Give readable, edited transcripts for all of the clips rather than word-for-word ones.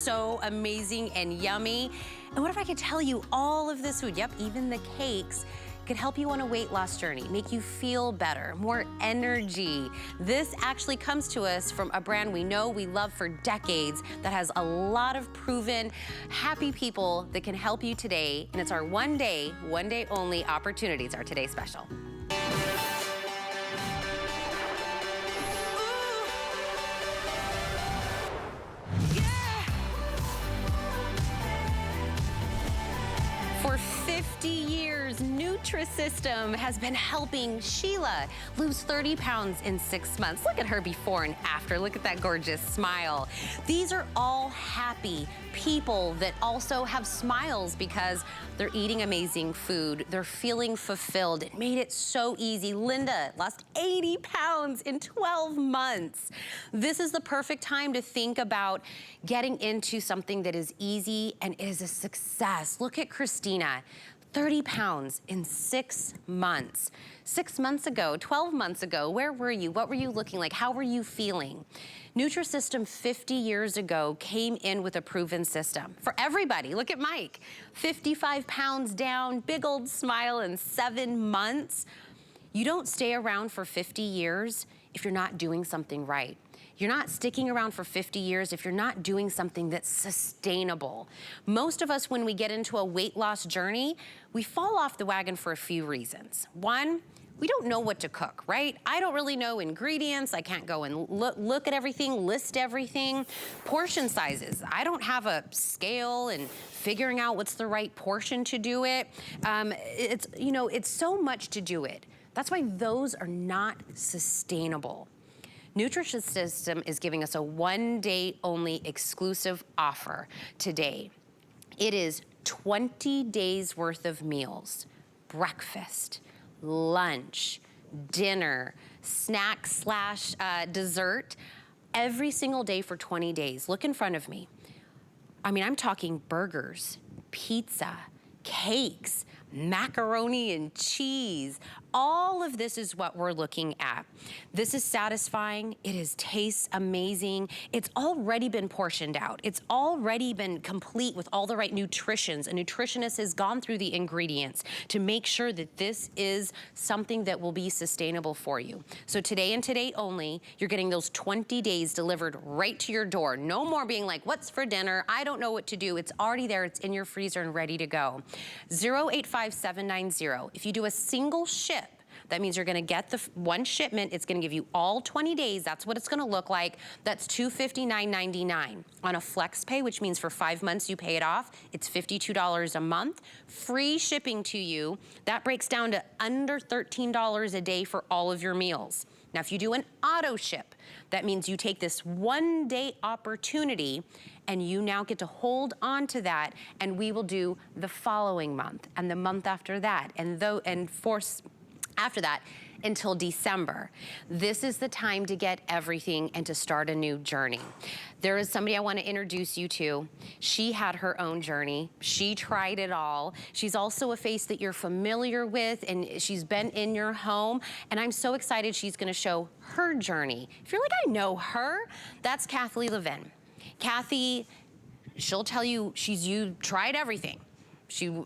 So amazing and yummy. And what if I could tell you all of this food, yep, even the cakes, could help you on a weight loss journey, make you feel better, more energy. This actually comes to us from a brand we know, we love for decades that has a lot of proven happy people that can help you today. And it's our one day only opportunity. It's our Today Special. For 50 years, Nutrisystem has been helping Sheila lose 30 pounds in 6 months. Look at her before and after. Look at that gorgeous smile. These are all happy people that also have smiles because they're eating amazing food. They're feeling fulfilled. It made it so easy. Linda lost 80 pounds in 12 months. This is the perfect time to think about getting into something that is easy and is a success. Look at Christina, 30 pounds in 6 months. 6 months ago, 12 months ago, where were you? What were you looking like? How were you feeling? Nutrisystem 50 years ago came in with a proven system for everybody. Look at Mike, 55 pounds down, big old smile in 7 months. You don't stay around for 50 years if you're not doing something right. You're not sticking around for 50 years if you're not doing something that's sustainable. Most of us, when we get into a weight loss journey, we fall off the wagon for a few reasons. One, we don't know what to cook, right? I don't really know ingredients. I can't go and look at everything, list everything. Portion sizes. I don't have a scale and figuring out what's the right portion to do it. It's so much to do it. That's why those are not sustainable. Nutrisystem is giving us a one-day only exclusive offer today. It is 20 days worth of meals, breakfast, lunch, dinner, snack / dessert, every single day for 20 days. Look in front of me. I mean, I'm talking burgers, pizza, cakes, macaroni and cheese. All of this is what we're looking at. This is satisfying. It tastes amazing. It's already been portioned out. It's already been complete with all the right nutritions. A nutritionist has gone through the ingredients to make sure that this is something that will be sustainable for you. So today and today only, you're getting those 20 days delivered right to your door. No more being like, what's for dinner? I don't know what to do. It's already there. It's in your freezer and ready to go. 085790. If you do a single ship, that means you're gonna get the one shipment. It's gonna give you all 20 days. That's what it's gonna look like. That's $259.99. On a flex pay, which means for 5 months you pay it off, it's $52 a month. Free shipping to you. That breaks down to under $13 a day for all of your meals. Now, if you do an auto ship, that means you take this one day opportunity and you now get to hold on to that, and we will do the following month and the month after that after that until December. This is the time to get everything and to start a new journey. There is somebody I want to introduce you to. She had her own journey. She tried it all. She's also a face that you're familiar with, and she's been in your home, and I'm so excited she's going to show her journey. If you're like, I know her, that's Kathy Levin. Kathy, she'll tell you you tried everything.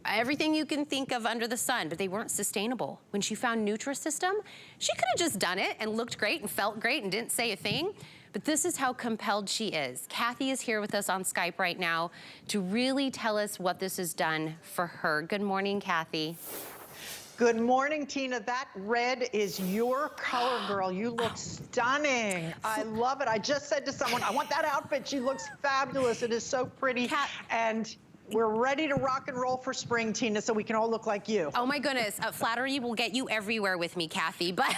Everything you can think of under the sun, but they weren't sustainable. When she found Nutrisystem, she could have just done it and looked great and felt great and didn't say a thing, but this is how compelled she is. Kathy is here with us on Skype right now to really tell us what this has done for her. Good morning, Kathy. Good morning, Tina. That red is your color, girl. You look stunning. I love it. I just said to someone, I want that outfit. She looks fabulous. It is so pretty. And we're ready to rock and roll for spring, Tina, so we can all look like you. Oh my goodness, flattery will get you everywhere with me, Kathy, but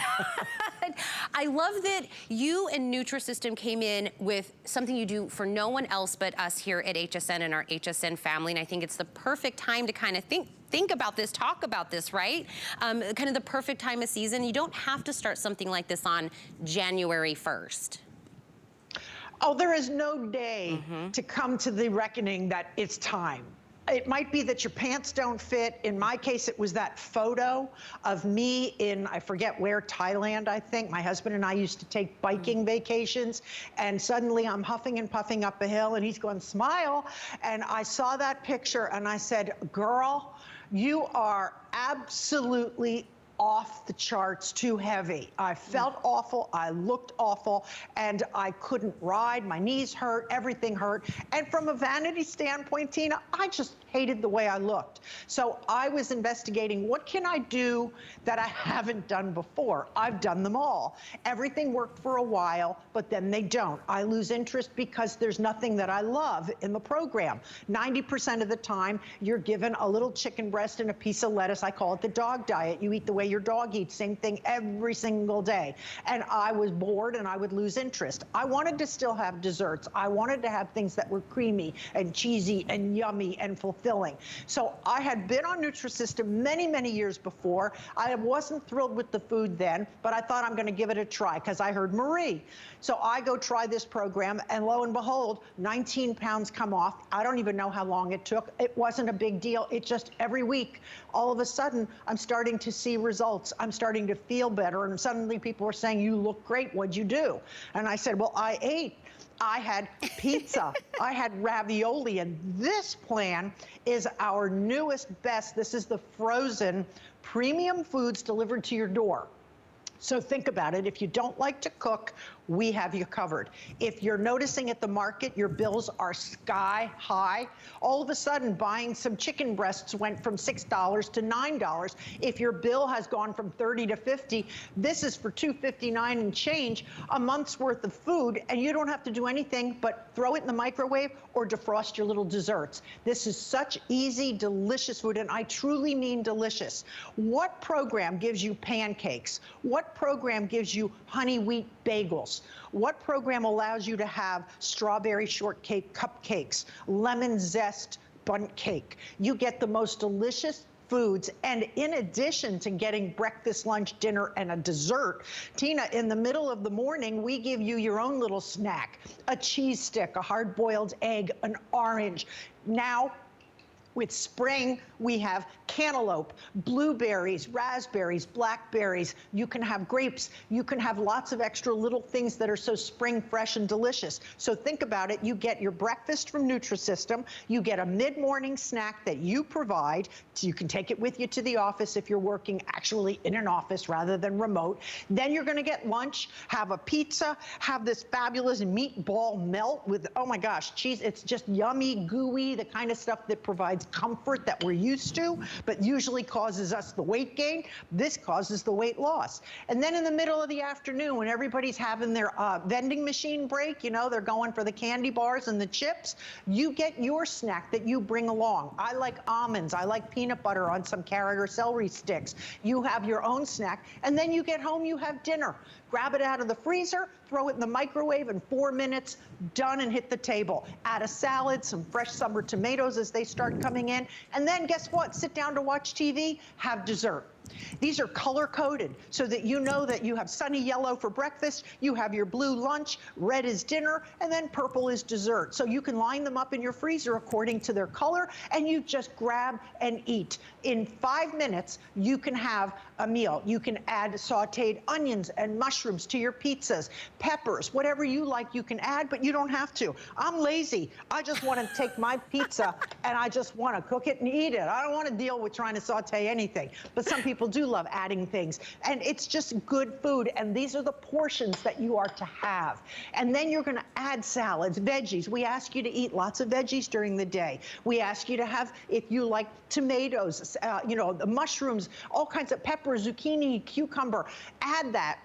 I love that you and Nutrisystem came in with something you do for no one else but us here at HSN and our HSN family, and I think it's the perfect time to kind of think about this, talk about this, right? Kind of the perfect time of season. You don't have to start something like this on January 1st. Oh, there is no day to come to the reckoning that it's time. It might be that your pants don't fit. In my case, it was that photo of me in, I forget where, Thailand, I think. My husband and I used to take biking vacations, and suddenly I'm huffing and puffing up a hill, and he's going, smile. And I saw that picture, and I said, girl, you are absolutely off the charts too heavy. I felt awful, I looked awful, and I couldn't ride. My knees hurt, everything hurt. And from a vanity standpoint, Tina, I just hated the way I looked. So I was investigating, what can I do that I haven't done before? I've done them all. Everything worked for a while, but then they don't. I lose interest because there's nothing that I love in the program. 90% of the time, you're given a little chicken breast and a piece of lettuce. I call it the dog diet. You eat the way your dog eats, same thing every single day. And I was bored and I would lose interest. I wanted to still have desserts. I wanted to have things that were creamy and cheesy and yummy and fulfilling. So I had been on Nutrisystem many, many years before. I wasn't thrilled with the food then, but I thought I'm gonna give it a try because I heard Marie. So I go try this program, and lo and behold, 19 pounds come off. I don't even know how long it took. It wasn't a big deal. It just, every week, all of a sudden, I'm starting to see results. I'm starting to feel better, and suddenly people were saying, you look great, what'd you do? And I said, well, I ate. I had pizza, I had ravioli, and this plan is our newest best. This is the frozen premium foods delivered to your door. So think about it. If you don't like to cook, we have you covered. If you're noticing at the market your bills are sky high, all of a sudden buying some chicken breasts went from $6 to $9. If your bill has gone from $30 to $50, this is for $2.59 and change, a month's worth of food, and you don't have to do anything but throw it in the microwave or defrost your little desserts. This is such easy, delicious food, and I truly mean delicious. What program gives you pancakes? What program gives you honey wheat bagels? What program allows you to have strawberry shortcake cupcakes, lemon zest bundt cake? You get the most delicious foods, and in addition to getting breakfast, lunch, dinner, and a dessert, Tina, in the middle of the morning, we give you your own little snack, a cheese stick, a hard-boiled egg, an orange. Now, with spring, we have cantaloupe, blueberries, raspberries, blackberries. You can have grapes. You can have lots of extra little things that are so spring fresh and delicious. So think about it. You get your breakfast from Nutrisystem. You get a mid-morning snack that you provide. So you can take it with you to the office if you're working actually in an office rather than remote. Then you're going to get lunch, have a pizza, have this fabulous meatball melt with, oh my gosh, cheese. It's just yummy, gooey, the kind of stuff that provides comfort that we're used to, but usually causes us the weight gain. This causes the weight loss. And then in the middle of the afternoon, when everybody's having their vending machine break, you know, they're going for the candy bars and the chips, you get your snack that you bring along. I like almonds. I like peanut butter on some carrot or celery sticks. You have your own snack, and then you get home, you have dinner. Grab it out of the freezer, throw it in the microwave in 4 minutes, done, and hit the table. Add a salad, some fresh summer tomatoes as they start coming in, and then guess what? Sit down to watch TV, have dessert. These are color-coded so that you know that you have sunny yellow for breakfast, you have your blue lunch, red is dinner, and then purple is dessert. So you can line them up in your freezer according to their color, and you just grab and eat. In 5 minutes, you can have a meal. You can add sauteed onions and mushrooms to your pizzas, peppers, whatever you like you can add, but you don't have to. I'm lazy. I just want to take my pizza and I just want to cook it and eat it. I don't want to deal with trying to saute anything, but some people do love adding things, and it's just good food, and these are the portions that you are to have. And then you're going to add salads, veggies. We ask you to eat lots of veggies during the day. We ask you to have, if you like tomatoes, you know, the mushrooms, all kinds of peppers, zucchini, cucumber, add that.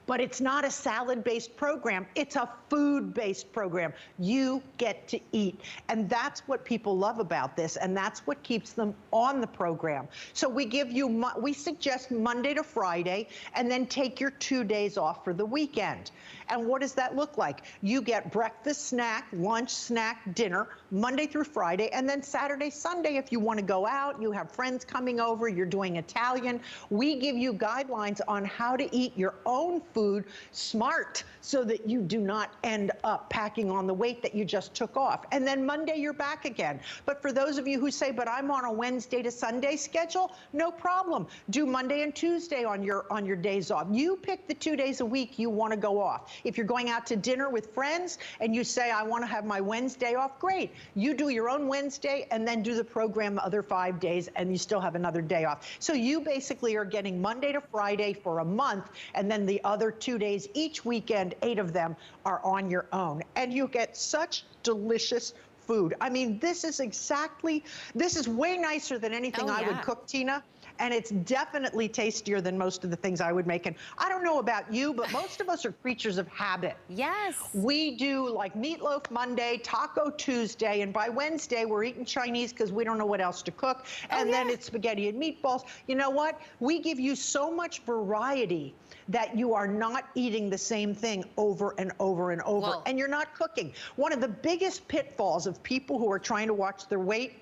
But it's not a salad-based program. It's a food-based program. You get to eat. And that's what people love about this, and that's what keeps them on the program. So we give you, we suggest Monday to Friday, and then take your 2 days off for the weekend. And what does that look like? You get breakfast, snack, lunch, snack, dinner, Monday through Friday, and then Saturday, Sunday, if you want to go out, you have friends coming over, you're doing Italian, we give you guidelines on how to eat your own food smart so that you do not end up packing on the weight that you just took off. And then Monday, you're back again. But for those of you who say, but I'm on a Wednesday to Sunday schedule, no problem. Do Monday and Tuesday on your days off. You pick the 2 days a week you want to go off. If you're going out to dinner with friends and you say, I want to have my Wednesday off, great. You do your own Wednesday and then do the program the other 5 days and you still have another day off. So you basically are getting Monday to Friday for a month, and then the other 2 days each weekend, 8 of them are on your own. And you get such delicious food. I mean, this is way nicer than anything I would cook, Tina. And it's definitely tastier than most of the things I would make. And I don't know about you, but most of us are creatures of habit. Yes. We do like meatloaf Monday, taco Tuesday, and by Wednesday we're eating Chinese because we don't know what else to cook. And then it's spaghetti and meatballs. You know what? We give you so much variety that you are not eating the same thing over and over and over. Whoa. And you're not cooking. One of the biggest pitfalls of people who are trying to watch their weight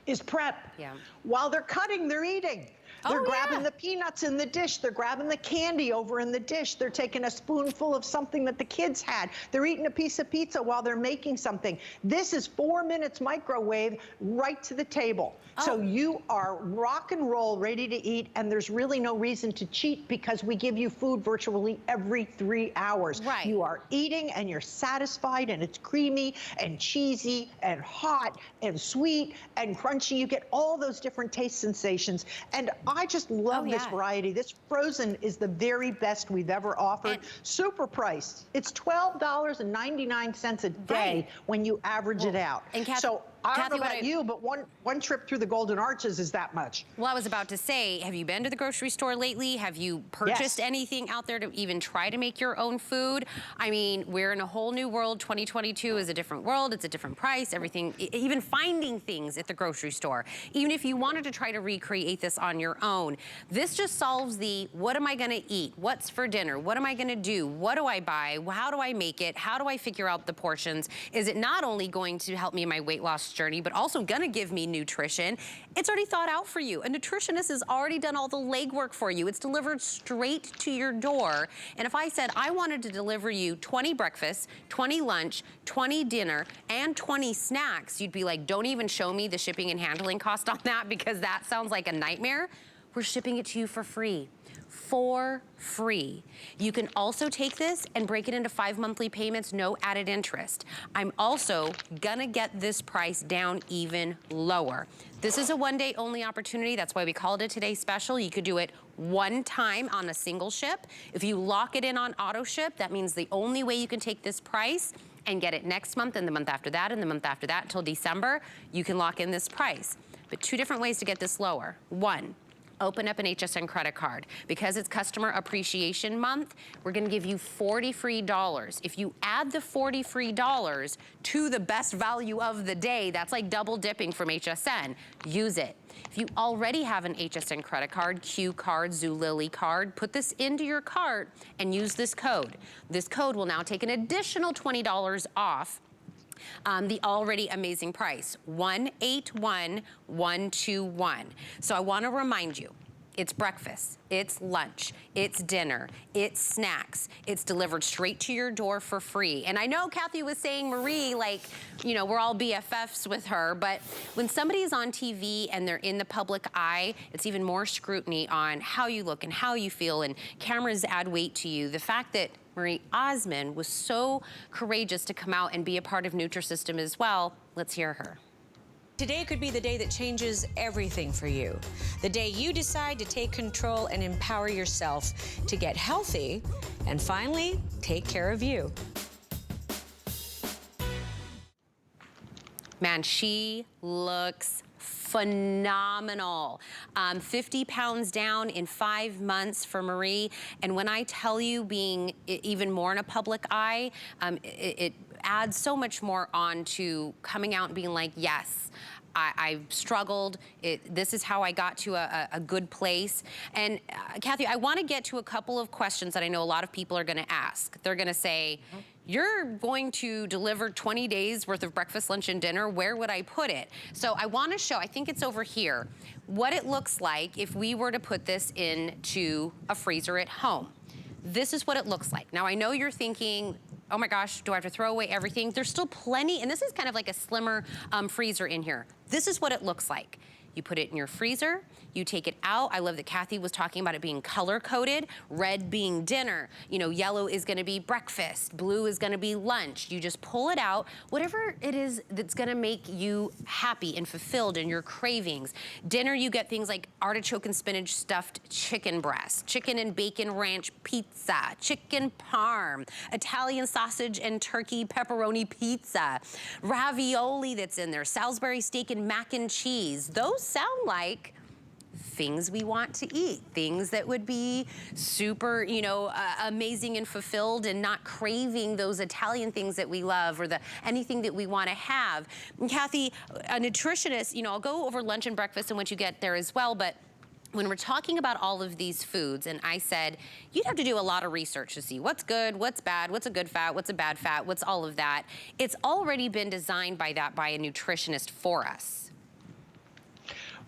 is prep. Yeah. While they're cutting, they're eating. They're grabbing the peanuts in the dish. They're grabbing the candy over in the dish. They're taking a spoonful of something that the kids had. They're eating a piece of pizza while they're making something. This is 4 minutes microwave right to the table. So you are rock and roll, ready to eat, and there's really no reason to cheat because we give you food virtually every 3 hours. Right. You are eating and you're satisfied, and it's creamy and cheesy and hot and sweet and crunchy. You get all those different taste sensations. And I just love this variety. This frozen is the very best we've ever offered. Super priced. It's $12.99 a day when you average it out. And so I don't know about you, but one trip through the Golden Arches is that much. Well, I was about to say, have you been to the grocery store lately? Have you purchased anything out there to even try to make your own food? I mean, we're in a whole new world. 2022 is a different world. It's a different price. Everything, even finding things at the grocery store. Even if you wanted to try to recreate this on your own, this just solves the, what am I gonna eat? What's for dinner? What am I gonna do? What do I buy? How do I make it? How do I figure out the portions? Is it not only going to help me in my weight loss journey, but also gonna give me nutrition? It's already thought out for you. A nutritionist has already done all the legwork for you. It's delivered straight to your door. And if I said I wanted to deliver you 20 breakfasts, 20 lunch, 20 dinner, and 20 snacks, you'd be like, don't even show me the shipping and handling cost on that because that sounds like a nightmare. We're shipping it to you for free. For free. You can also take this and break it into 5 monthly payments, no added interest. I'm also gonna get this price down even lower. This is a one-day only opportunity. That's why we called it today's special. You could do it one time on a single ship. If you lock it in on auto ship, that means the only way you can take this price and get it next month and the month after that and the month after that until December, you can lock in this price. But 2 different ways to get this lower. 1, open up an HSN credit card. Because it's Customer Appreciation Month, we're gonna give you $40 free. If you add the $40 free to the best value of the day, that's like double dipping from HSN. Use it. If you already have an HSN credit card, Q card, Zulily card, put this into your cart and use this code. This code will now take an additional $20 off the already amazing price, 181121. So I want to remind you, it's breakfast, it's lunch, it's dinner, it's snacks. It's delivered straight to your door for free. And I know Kathy was saying, Marie, like, you know, we're all BFFs with her, but when somebody is on TV and they're in the public eye, it's even more scrutiny on how you look and how you feel, and cameras add weight to you. The fact that Marie Osmond was so courageous to come out and be a part of Nutrisystem as well, let's hear her. Today could be the day that changes everything for you. The day you decide to take control and empower yourself to get healthy and finally take care of you. Man, she looks phenomenal. 50 pounds down in 5 months for Marie. And when I tell you being even more in a public eye, it adds so much more on to coming out and being like, yes, I've struggled. This is how I got to a good place. And Kathy, I want to get to a couple of questions that I know a lot of people are going to ask. They're going to say, you're going to deliver 20 days worth of breakfast, lunch, and dinner. Where would I put it? So I want to show, I think it's over here, what it looks like if we were to put this into a freezer at home. This is what it looks like. Now, I know you're thinking, oh my gosh, do I have to throw away everything? There's still plenty, and this is kind of like a slimmer freezer in here. This is what it looks like. You put it in your freezer, you take it out. I love that Kathy was talking about it being color-coded, red being dinner, you know, yellow is gonna be breakfast, blue is gonna be lunch. You just pull it out, whatever it is that's gonna make you happy and fulfilled in your cravings. Dinner, you get things like artichoke and spinach stuffed chicken breast, chicken and bacon ranch pizza, chicken parm, Italian sausage and turkey pepperoni pizza, ravioli that's in there, Salisbury steak and mac and cheese. Those sound like things we want to eat, things that would be super, you know, amazing and fulfilled and not craving those Italian things that we love or anything that we want to have. And Kathy, a nutritionist, you know, I'll go over lunch and breakfast and once you get there as well, but when we're talking about all of these foods, and I said, you'd have to do a lot of research to see what's good, what's bad, what's a good fat, what's a bad fat, what's all of that. It's already been designed by a nutritionist for us.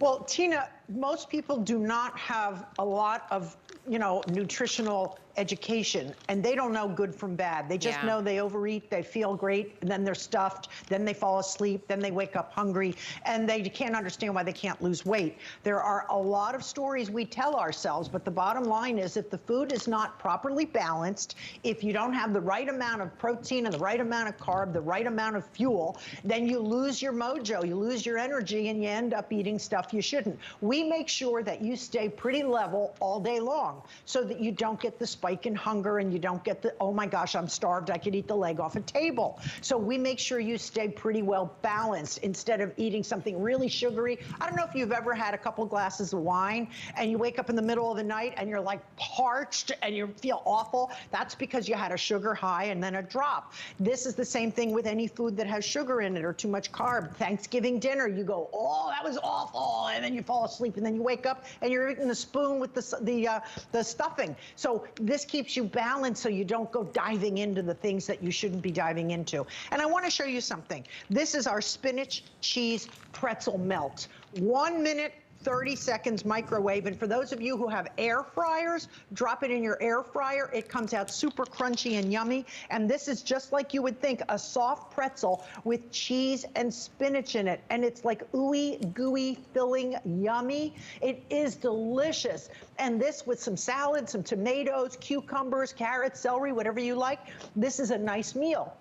Well, Tina, most people do not have a lot of, you know, nutritional education, and they don't know good from bad. They just know they overeat, they feel great, and then they're stuffed, then they fall asleep, then they wake up hungry, and they can't understand why they can't lose weight. There are a lot of stories we tell ourselves, but the bottom line is if the food is not properly balanced, if you don't have the right amount of protein and the right amount of carb, the right amount of fuel, then you lose your mojo, you lose your energy, and you end up eating stuff you shouldn't. We make sure that you stay pretty level all day long so that you don't get the spike in hunger and you don't get the, oh my gosh, I'm starved, I could eat the leg off a table. So we make sure you stay pretty well balanced instead of eating something really sugary. I don't know if you've ever had a couple glasses of wine and you wake up in the middle of the night and you're like parched and you feel awful. That's because you had a sugar high and then a drop. This is the same thing with any food that has sugar in it or too much carb. Thanksgiving dinner, you go, oh, that was awful, and then you fall asleep and then you wake up and you're eating the spoon with the stuffing. So this keeps you balanced so you don't go diving into the things that you shouldn't be diving into. And I want to show you something. This is our spinach cheese pretzel melt. 1 minute, 30 seconds microwave. And for those of you who have air fryers, drop it in your air fryer. It comes out super crunchy and yummy. And this is just like you would think, a soft pretzel with cheese and spinach in it. And it's like ooey, gooey, filling, yummy. It is delicious. And this with some salad, some tomatoes, cucumbers, carrots, celery, whatever you like. This is a nice meal.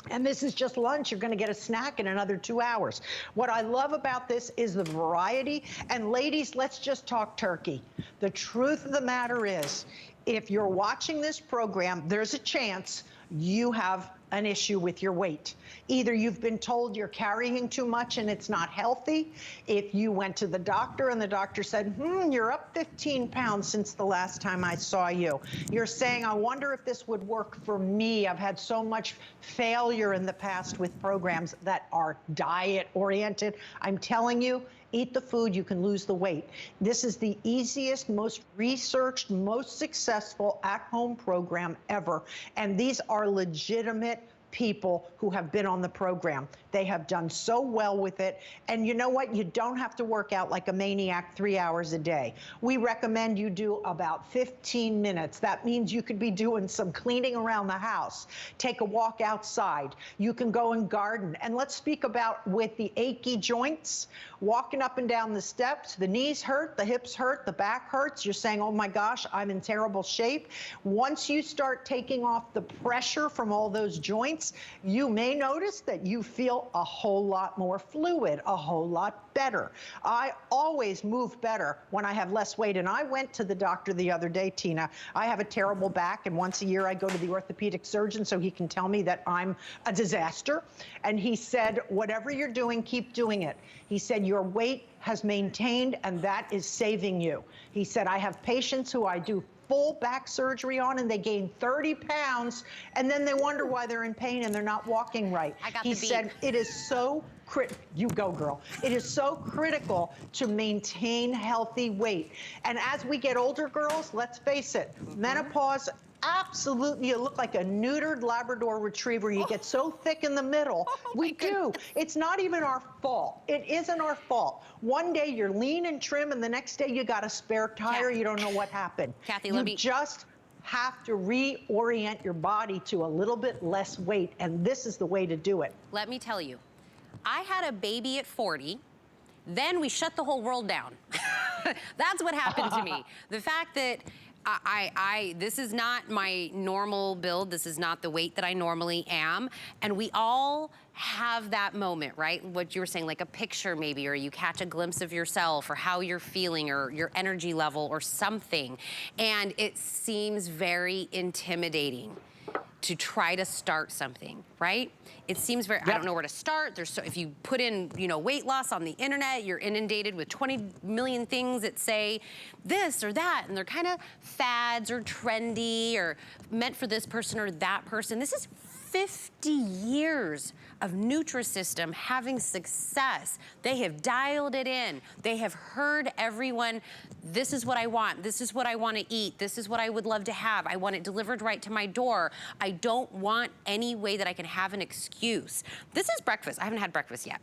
And this is just lunch. You're going to get a snack in another 2 hours. What I love about this is the variety. And ladies, let's just talk turkey. The truth of the matter is, if you're watching this program, there's a chance you have an issue with your weight. Either you've been told you're carrying too much and it's not healthy. If you went to the doctor and the doctor said, you're up 15 pounds since the last time I saw you. You're saying, I wonder if this would work for me. I've had so much failure in the past with programs that are diet oriented. I'm telling you, eat the food, you can lose the weight. This is the easiest, most researched, most successful at-home program ever. And these are legitimate people who have been on the program. They have done so well with it. And you know what? You don't have to work out like a maniac 3 hours a day. We recommend you do about 15 minutes. That means you could be doing some cleaning around the house, take a walk outside. You can go and garden. And let's speak about with the achy joints, walking up and down the steps, the knees hurt, the hips hurt, the back hurts. You're saying, oh my gosh, I'm in terrible shape. Once you start taking off the pressure from all those joints, you may notice that you feel a whole lot more fluid, a whole lot better. I always move better when I have less weight. And I went to the doctor the other day, Tina. I have a terrible back, and once a year I go to the orthopedic surgeon so he can tell me that I'm a disaster. And he said, whatever you're doing, keep doing it. He said, your weight has maintained, and that is saving you. He said, I have patients who I do full back surgery on and they gain 30 pounds and then they wonder why they're in pain and they're not walking right. He said it is so you go, girl. It is so critical to maintain healthy weight. And as we get older, girls, let's face it, menopause, absolutely, you look like a neutered Labrador retriever. You get so thick in the middle. We do. It's not even our fault. It isn't our fault. One day you're lean and trim, and the next day you got a spare tire. You don't know what happened. Kathy, you just have to reorient your body to a little bit less weight, and this is the way to do it. Let me tell you, I had a baby at 40. Then we shut the whole world down. That's what happened to me. The fact that this is not my normal build. This is not the weight that I normally am. And we all have that moment, right? What you were saying, like a picture maybe, or you catch a glimpse of yourself or how you're feeling or your energy level or something. And it seems very intimidating to try to start something, right? It seems very, I don't know where to start. If you put in, weight loss on the internet, you're inundated with 20 million things that say this or that, and they're kind of fads or trendy or meant for this person or that person. This is 50 years of Nutrisystem having success. They have dialed it in. They have heard everyone, this is what I want. This is what I want to eat. This is what I would love to have. I want it delivered right to my door. I don't want any way that I can have an excuse. This is breakfast. I haven't had breakfast yet.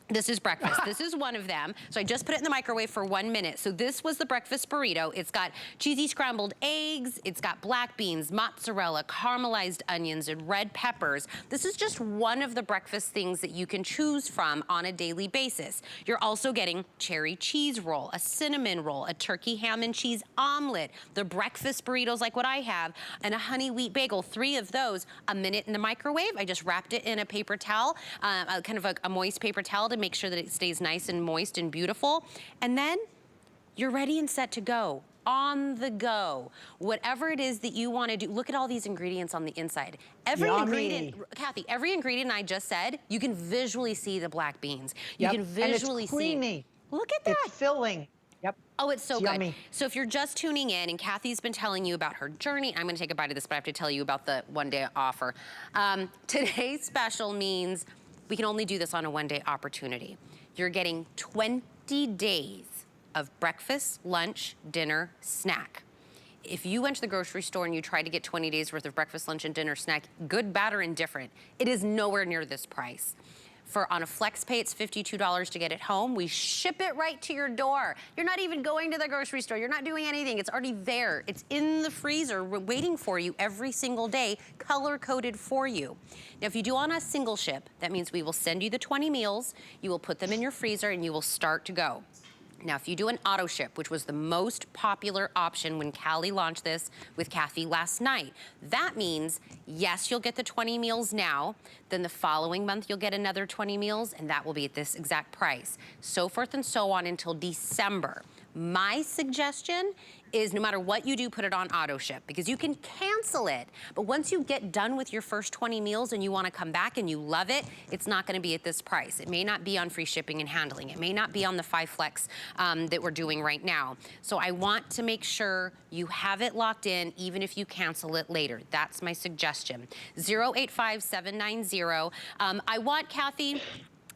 This is breakfast. This is one of them. So I just put it in the microwave for 1 minute. So this was the breakfast burrito. It's got cheesy scrambled eggs. It's got black beans, mozzarella, caramelized onions, and red peppers. This is just one of the breakfast things that you can choose from on a daily basis. You're also getting cherry cheese roll, a cinnamon roll, a turkey ham and cheese omelet, the breakfast burritos like what I have, and a honey wheat bagel. 3 of those, a minute in the microwave. I just wrapped it in a paper towel, kind of a moist paper towel to make sure that it stays nice and moist and beautiful. And then you're ready and set to go. On the go. Whatever it is that you want to do. Look at all these ingredients on the inside. Every ingredient, Kathy, every ingredient I just said, you can visually see the black beans. You can visually and it's creamy. see. Look at that. It's filling. Yep. Oh, it's so good. Yummy. So if you're just tuning in and Kathy's been telling you about her journey, I'm going to take a bite of this, but I have to tell you about the one-day offer. Today's special means we can only do this on a one-day opportunity. You're getting 20 days of breakfast, lunch, dinner, snack. If you went to the grocery store and you tried to get 20 days worth of breakfast, lunch, and dinner snack, good, bad, or indifferent, it is nowhere near this price. On a flex pay, it's $52 to get it home. We ship it right to your door. You're not even going to the grocery store. You're not doing anything. It's already there. It's in the freezer waiting for you every single day, color-coded for you. Now, if you do on a single ship, that means we will send you the 20 meals, you will put them in your freezer, and you will start to go. Now, if you do an auto ship, which was the most popular option when Callie launched this with Kathy last night, that means, yes, you'll get the 20 meals now, then the following month you'll get another 20 meals, and that will be at this exact price. So forth and so on until December. My suggestion is no matter what you do, put it on auto ship because you can cancel it. But once you get done with your first 20 meals and you want to come back and you love it, it's not going to be at this price. It may not be on free shipping and handling. It may not be on the 5 Flex that we're doing right now. So I want to make sure you have it locked in even if you cancel it later. That's my suggestion. 085790. I want, Kathy,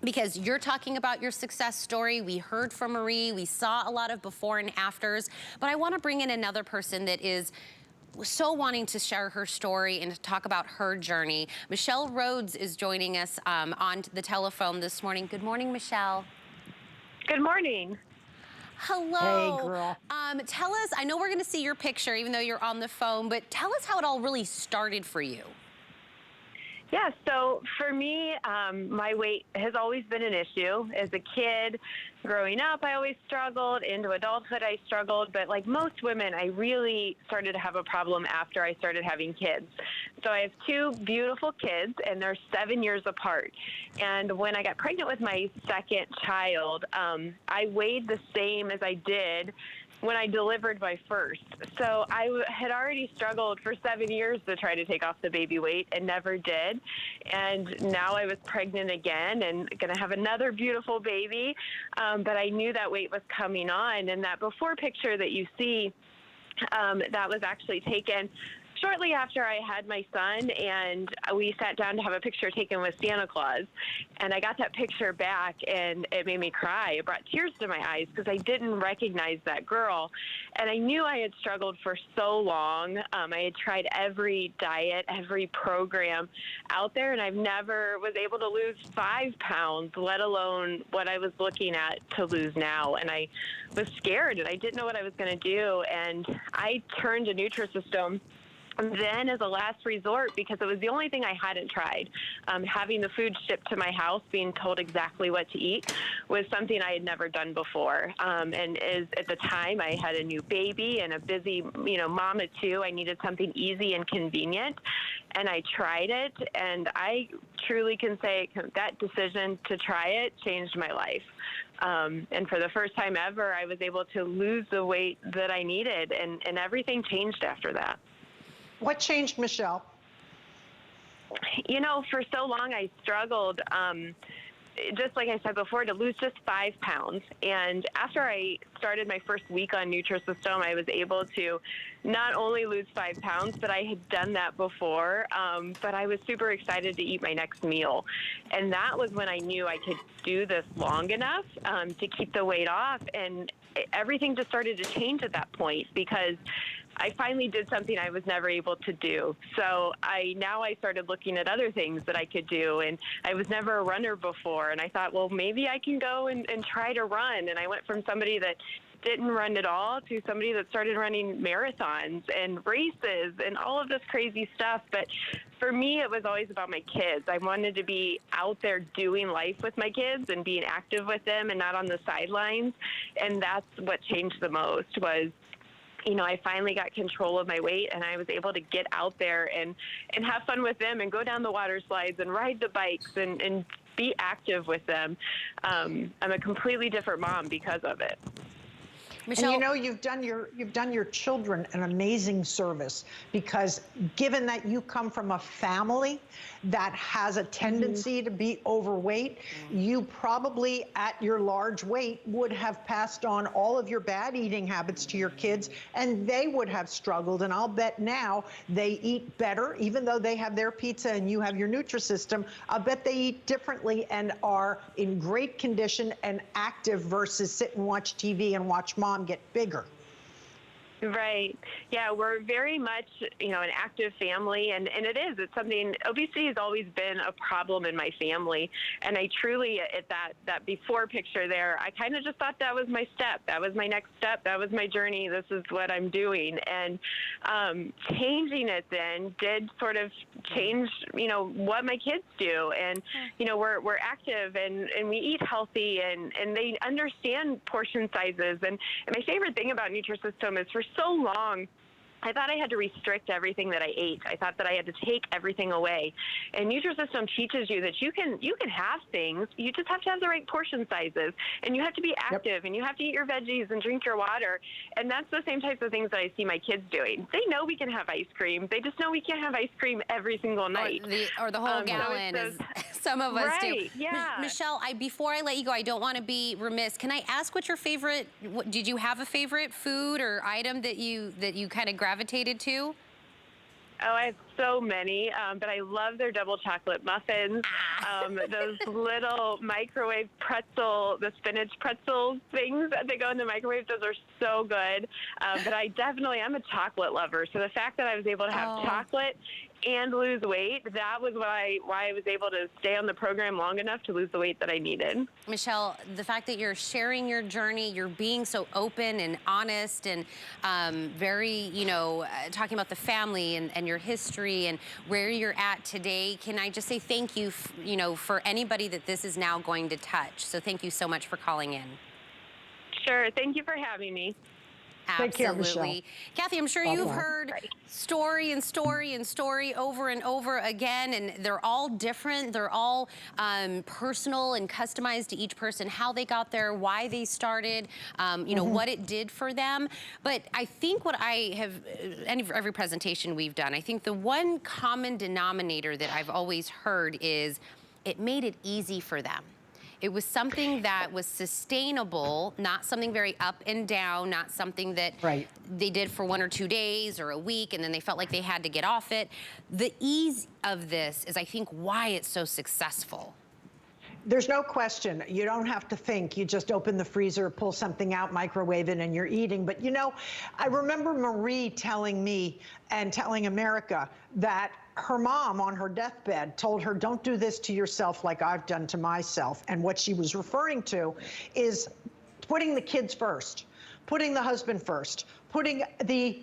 because you're talking about your success story. We heard from Marie. We saw a lot of before and afters. But I want to bring in another person that is so wanting to share her story and to talk about her journey. Michelle Rhodes is joining us on the telephone this morning. Good morning, Michelle. Good morning. Hello. Hey, girl. Tell us, I know we're going to see your picture even though you're on the phone, but tell us how it all really started for you. Yeah, so for me, my weight has always been an issue. As a kid, growing up, I always struggled. Into adulthood, I struggled. But like most women, I really started to have a problem after I started having kids. So I have 2 beautiful kids, and they're 7 years apart. And when I got pregnant with my second child, I weighed the same as I did when I delivered my first. So I had already struggled for 7 years to try to take off the baby weight and never did. And now I was pregnant again and going to have another beautiful baby. But I knew that weight was coming on, and that before picture that you see that was actually taken shortly after I had my son, and we sat down to have a picture taken with Santa Claus. And I got that picture back, and it made me cry. It brought tears to my eyes because I didn't recognize that girl. And I knew I had struggled for so long. I had tried every diet, every program out there, and I've never was able to lose 5 pounds, let alone what I was looking at to lose now. And I was scared, and I didn't know what I was going to do. And I turned to Nutrisystem then as a last resort because it was the only thing I hadn't tried. Having the food shipped to my house, being told exactly what to eat, was something I had never done before. And at the time, I had a new baby and a busy, mom of two. I needed something easy and convenient, and I tried it. And I truly can say that decision to try it changed my life. And for the first time ever, I was able to lose the weight that I needed, and everything changed after that. What changed, Michelle? For so long I struggled, just like I said before, to lose just 5 pounds. And after I started my first week on Nutrisystem, I was able to not only lose 5 pounds, but I had done that before, but I was super excited to eat my next meal. And that was when I knew I could do this long enough to keep the weight off. And everything just started to change at that point because I finally did something I was never able to do. So now I started looking at other things that I could do. And I was never a runner before. And I thought, well, maybe I can go and try to run. And I went from somebody that didn't run at all to somebody that started running marathons and races and all of this crazy stuff. But for me, it was always about my kids. I wanted to be out there doing life with my kids and being active with them and not on the sidelines. And that's what changed the most was, I finally got control of my weight, and I was able to get out there and have fun with them and go down the water slides and ride the bikes and be active with them. I'm a completely different mom because of it. Michelle, and you've done your children an amazing service because given that you come from a family that has a tendency to be overweight, you probably at your large weight would have passed on all of your bad eating habits to your kids, and they would have struggled. And I'll bet now they eat better, even though they have their pizza and you have your Nutrisystem. I'll bet they eat differently and are in great condition and active versus sit and watch TV and watch mom get bigger. Right. Yeah, we're very much, an active family, and it is. It's something, obesity has always been a problem in my family, and I truly, at that before picture there, I kind of just thought that was my step. That was my next step. That was my journey. This is what I'm doing. And changing it then did sort of change, what my kids do. And, we're active and we eat healthy and they understand portion sizes. And my favorite thing about Nutrisystem is for so long, I thought I had to restrict everything that I ate. I thought that I had to take everything away. And Nutrisystem teaches you that you can have things. You just have to have the right portion sizes. And you have to be active. And you have to eat your veggies and drink your water. And that's the same types of things that I see my kids doing. They know we can have ice cream. They just know we can't have ice cream every single night. Or the whole gallon, as some of us do. Yeah. Michelle, before I let you go, I don't want to be remiss. Can I ask what your favorite, did you have a favorite food or item that you kind of gravitated to? Oh, I have so many, but I love their double chocolate muffins. Those little microwave the spinach pretzel things that they go in the microwave, those are so good. But I'm a chocolate lover. So the fact that I was able to have chocolate and lose weight, that was why I was able to stay on the program long enough to lose the weight that I needed. Michelle, the fact that you're sharing your journey, you're being so open and honest and very, talking about the family and your history and where you're at today, can I just say thank you, for anybody that this is now going to touch. So thank you so much for calling in. Sure. Thank you for having me. Absolutely. Kathy, I'm sure you've heard story and story and story over and over again, and they're all different. They're all personal and customized to each person, how they got there, why they started, what it did for them. But I think what I have, every presentation we've done, I think the one common denominator that I've always heard is it made it easy for them. It was something that was sustainable, not something very up and down, not something that they did for 1 or 2 days or a week and then they felt like they had to get off it. The ease of this is, I think, why it's so successful. There's no question. You don't have to think. You just open the freezer, pull something out, microwave it, and you're eating. But you know, I remember Marie telling me and telling America that her mom on her deathbed told her, don't do this to yourself like I've done to myself. And what she was referring to is putting the kids first, putting the husband first, putting the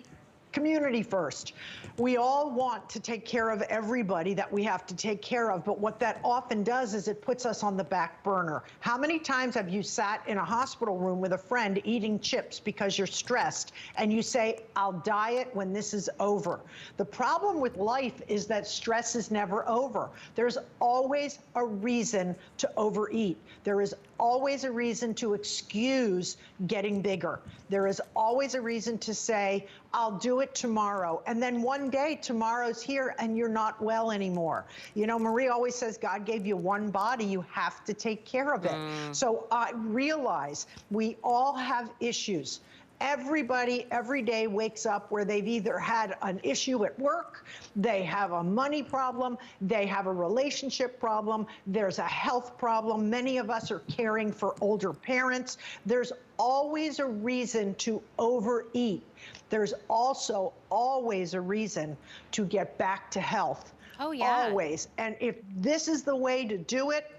community first. We all want to take care of everybody that we have to take care of, but what that often does is it puts us on the back burner. How many times have you sat in a hospital room with a friend eating chips because you're stressed and you say, I'll diet when this is over? The problem with life is that stress is never over. There's always a reason to overeat. There is always a reason to excuse getting bigger. There is always a reason to say, I'll do it tomorrow. And then one day, tomorrow's here and you're not well anymore. You know, Marie always says, God gave you one body, you have to take care of it. So I realize we all have issues. Everybody every day wakes up where they've either had an issue at work, they have a money problem, they have a relationship problem, there's a health problem. Many of us are caring for older parents. There's always a reason to overeat. There's also always a reason to get back to health. Oh, yeah. Always. And if this is the way to do it,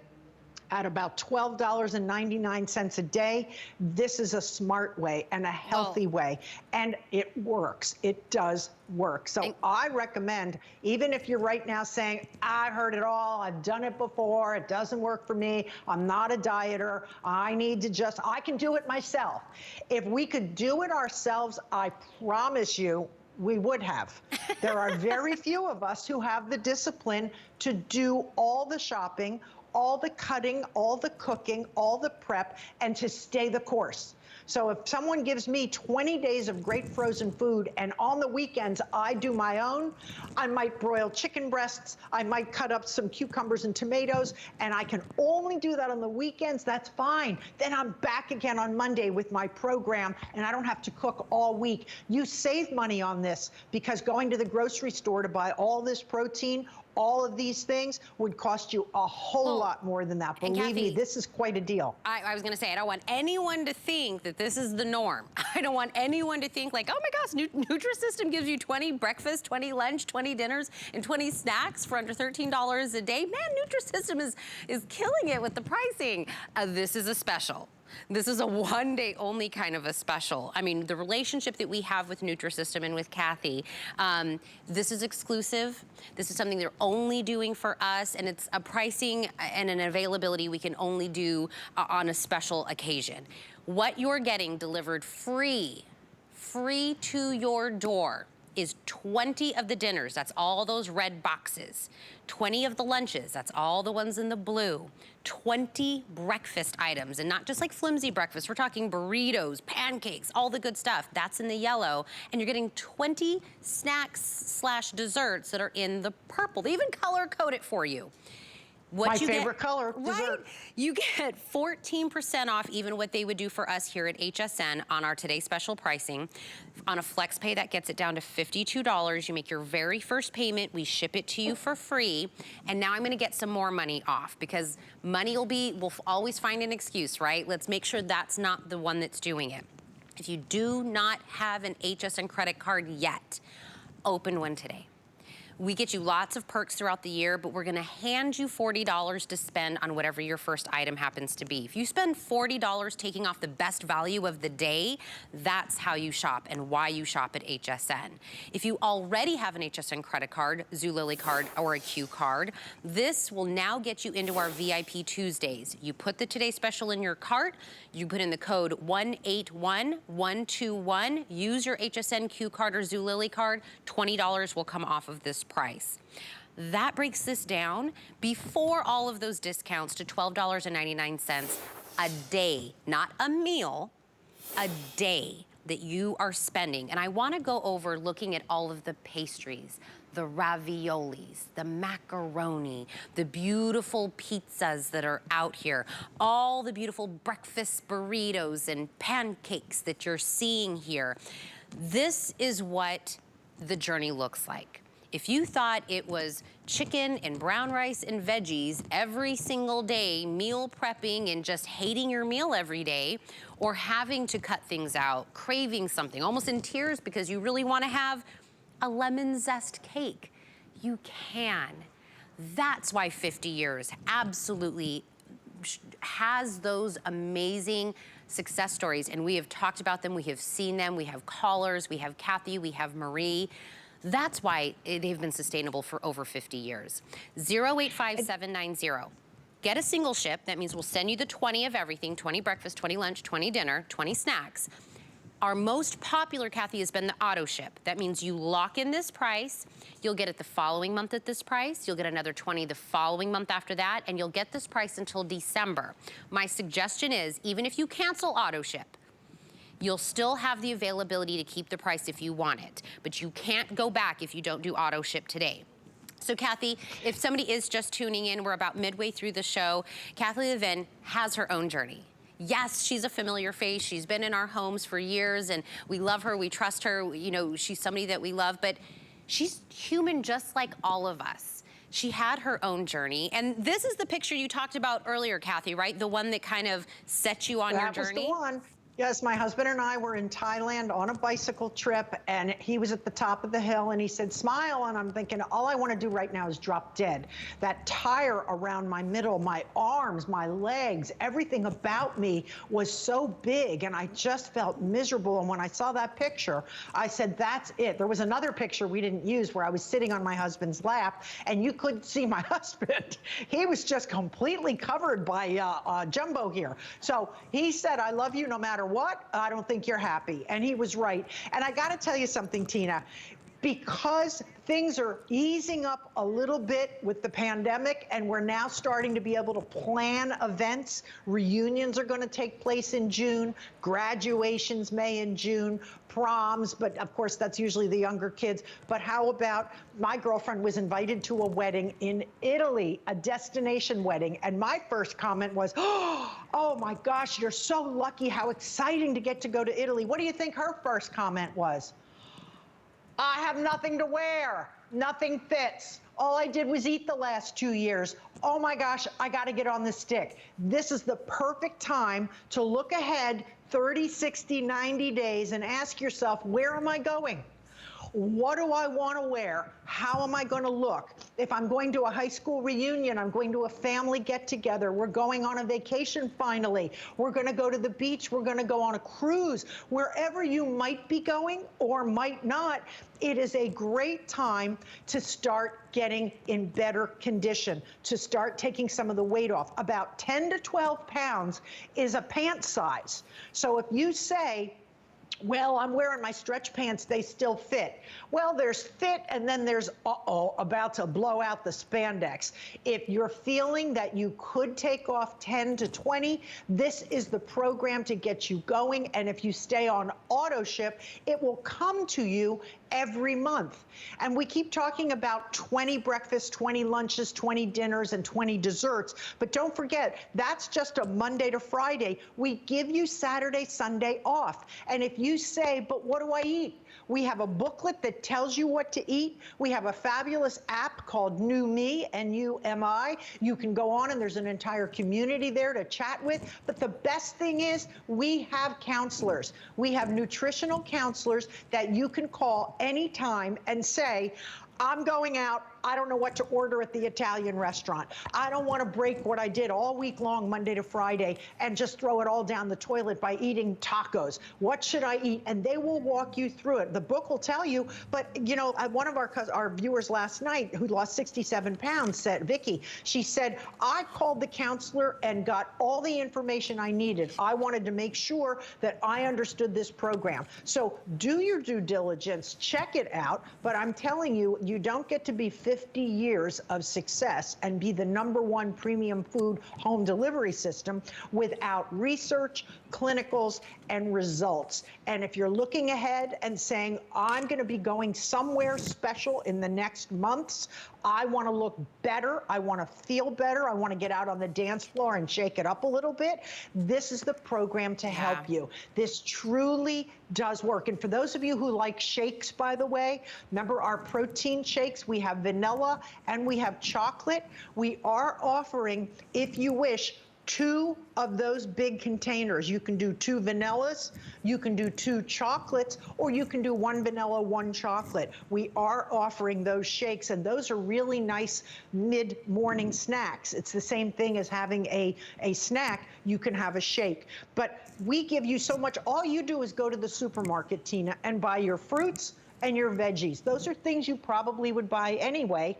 at about $12.99 a day, this is a smart way and a healthy way, and it works. It does work. So I recommend, even if you're right now saying, I've heard it all, I've done it before, it doesn't work for me, I'm not a dieter, I can do it myself. If we could do it ourselves, I promise you, we would have. There are very few of us who have the discipline to do all the shopping, all the cutting, all the cooking, all the prep, and to stay the course. So if someone gives me 20 days of great frozen food and on the weekends I do my own, I might broil chicken breasts, I might cut up some cucumbers and tomatoes, and I can only do that on the weekends, that's fine. Then I'm back again on Monday with my program and I don't have to cook all week. You save money on this because going to the grocery store to buy all this protein, all of these things would cost you a whole lot more than that. Believe me, this is quite a deal. I was gonna say, I don't want anyone to think that this is the norm. I don't want anyone to think like, oh my gosh, Nutrisystem gives you 20 breakfast, 20 lunch, 20 dinners, and 20 snacks for under $13 a day. Man, Nutrisystem is killing it with the pricing. This is a special. This is a one-day only kind of a special. I mean, the relationship that we have with Nutrisystem and with Kathy, this is exclusive. This is something they're only doing for us, and it's a pricing and an availability we can only do on a special occasion. What you're getting delivered free to your door is 20 of the dinners, that's all those red boxes, 20 of the lunches, that's all the ones in the blue, 20 breakfast items, and not just like flimsy breakfast, we're talking burritos, pancakes, all the good stuff, that's in the yellow, and you're getting 20 snacks / desserts that are in the purple. They even color code it for you. My favorite color, dessert. Right? You get 14% off even what they would do for us here at HSN on our Today Special pricing. On a flex pay, that gets it down to $52. You make your very first payment, we ship it to you for free. And now I'm gonna get some more money off because money we'll always find an excuse, right? Let's make sure that's not the one that's doing it. If you do not have an HSN credit card yet, open one today. We get you lots of perks throughout the year, but we're gonna hand you $40 to spend on whatever your first item happens to be. If you spend $40 taking off the best value of the day, that's how you shop and why you shop at HSN. If you already have an HSN credit card, Zulily card, or a Q card, this will now get you into our VIP Tuesdays. You put the Today Special in your cart, you put in the code 181121, use your HSN Q card or Zulily card, $20 will come off of this price. That breaks this down before all of those discounts to $12.99 a day, not a meal, a day. that you are spending, and I wanna go over looking at all of the pastries, the raviolis, the macaroni, the beautiful pizzas that are out here, all the beautiful breakfast burritos and pancakes that you're seeing here. This is what the journey looks like. If you thought it was chicken and brown rice and veggies every single day, meal prepping and just hating your meal every day, or having to cut things out, craving something, almost in tears because you really want to have a lemon zest cake, you can. That's why 50 years absolutely has those amazing success stories, and we have talked about them, we have seen them, we have callers, we have Kathy, we have Marie. That's why they've been sustainable for over 50 years. 085790. Get a single ship. That means we'll send you the 20 of everything, 20 breakfast, 20 lunch, 20 dinner, 20 snacks. Our most popular, Kathy, has been the auto ship. That means you lock in this price, you'll get it the following month at this price, you'll get another 20 the following month after that, and you'll get this price until December. My suggestion is, even if you cancel auto ship, you'll still have the availability to keep the price if you want it, but you can't go back if you don't do auto ship today. So Kathy, if somebody is just tuning in, we're about midway through the show. Kathy Levin has her own journey. Yes, she's a familiar face. She's been in our homes for years, and we love her, we trust her. You know, she's somebody that we love, but she's human just like all of us. She had her own journey, and this is the picture you talked about earlier, Kathy, right? The one that kind of set you on your journey? That was the one. Yes, my husband and I were in Thailand on a bicycle trip, and he was at the top of the hill, and he said, smile, and I'm thinking, all I want to do right now is drop dead. That tire around my middle, my arms, my legs, everything about me was so big, and I just felt miserable, and when I saw that picture, I said, that's it. There was another picture we didn't use where I was sitting on my husband's lap, and you couldn't see my husband. He was just completely covered by jumbo here. So he said, I love you no matter what, I don't think you're happy. And he was right. And I got to tell you something, Tina, because things are easing up a little bit with the pandemic, and we're now starting to be able to plan events. Reunions are going to take place in June, graduations May and June, proms, but of course that's usually the younger kids. But how about, my girlfriend was invited to a wedding in Italy, a destination wedding, and my first comment was, oh my gosh, you're so lucky, how exciting to get to go to Italy. What do you think her first comment was? I have nothing to wear. Nothing fits. All I did was eat the last 2 years. Oh my gosh, I got to get on the stick. This is the perfect time to look ahead 30, 60, 90 days and ask yourself, where am I going? What do I want to wear? How am I going to look? If I'm going to a high school reunion, I'm going to a family get-together, we're going on a vacation finally, we're going to go to the beach, we're going to go on a cruise, wherever you might be going or might not, it is a great time to start getting in better condition, to start taking some of the weight off. About 10 to 12 pounds is a pant size. So if you say, well, I'm wearing my stretch pants, they still fit. Well, there's fit, and then there's, about to blow out the spandex. If you're feeling that you could take off 10 to 20, this is the program to get you going. And if you stay on auto ship, it will come to you every month. And we keep talking about 20 breakfasts, 20 lunches, 20 dinners, and 20 desserts. But don't forget, that's just a Monday to Friday. We give you Saturday, Sunday off. And if you say, but what do I eat? We have a booklet that tells you what to eat. We have a fabulous app called New Me, N-U-M-I. You can go on and there's an entire community there to chat with. But the best thing is we have counselors. We have nutritional counselors that you can call anytime and say, I'm going out, I don't know what to order at the Italian restaurant. I don't want to break what I did all week long, Monday to Friday, and just throw it all down the toilet by eating tacos. What should I eat? And they will walk you through it. The book will tell you, but you know, one of our viewers last night who lost 67 pounds said, Vicky, she said, I called the counselor and got all the information I needed. I wanted to make sure that I understood this program. So do your due diligence, check it out, but I'm telling you, you don't get to be 50 years of success and be the #1 premium food home delivery system without research, clinicals, and results. And if you're looking ahead and saying, I'm going to be going somewhere special in the next months, I want to look better, I want to feel better, I want to get out on the dance floor and shake it up a little bit, this is the program to help you. This truly does work. And for those of you who like shakes, by the way, remember our protein shakes, we have vanilla and we have chocolate. We are offering, if you wish, 2 of those big containers. You can do 2 vanillas, you can do 2 chocolates, or you can do 1 vanilla, 1 chocolate. We are offering those shakes, and those are really nice mid-morning snacks. It's the same thing as having a snack. You can have a shake. But we give you so much. All you do is go to the supermarket, Tina, and buy your fruits and your veggies. Those are things you probably would buy anyway.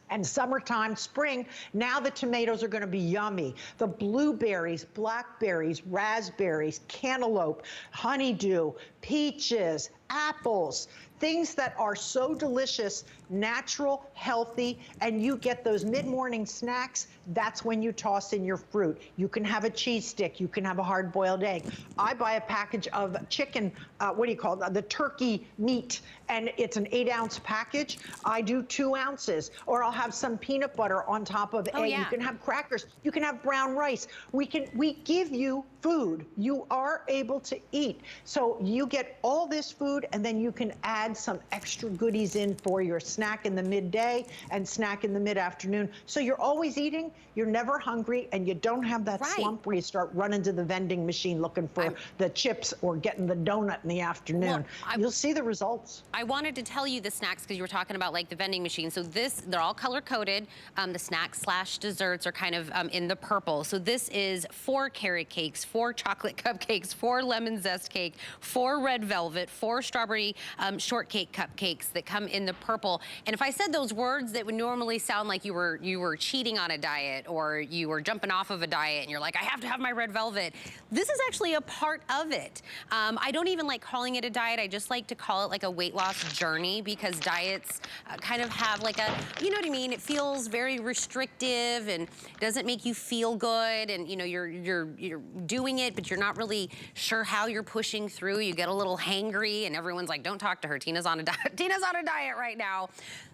And summertime, spring, now the tomatoes are going to be yummy. The blueberries, blackberries, raspberries, cantaloupe, honeydew, peaches, apples, things that are so delicious, natural, healthy, and you get those mid-morning snacks. That's when you toss in your fruit. You can have a cheese stick. You can have a hard-boiled egg. I buy a package of chicken, what do you call it, the turkey meat, and it's an 8-ounce package. I do 2 ounces, or I'll have some peanut butter on top of egg. You can have crackers. You can have brown rice. We give you food. You are able to eat. So you get all this food, and then you can add some extra goodies in for your snack in the midday and snack in the mid-afternoon. So you're always eating, you're never hungry, and you don't have that slump where you start running to the vending machine looking for the chips or getting the donut in the afternoon. Well, you'll see the results. I wanted to tell you the snacks because you were talking about like the vending machine. So they're all color-coded. The snacks/desserts are kind of in the purple. So this is 4 carrot cakes, 4 chocolate cupcakes, 4 lemon zest cake, 4 red velvet, 4 strawberry shortcake cupcakes that come in the purple. And if I said those words that would normally sound like you were cheating on a diet or you were jumping off of a diet and you're like, I have to have my red velvet, this is actually a part of it. I don't even like calling it a diet. I just like to call it like a weight loss journey because diets kind of have like a, you know what I mean? It feels very restrictive and doesn't make you feel good, and you know you're doing it, but you're not really sure how you're pushing through. You get a little hangry, and everyone's like, "Don't talk to her. Tina's on a diet. Tina's on a diet right now."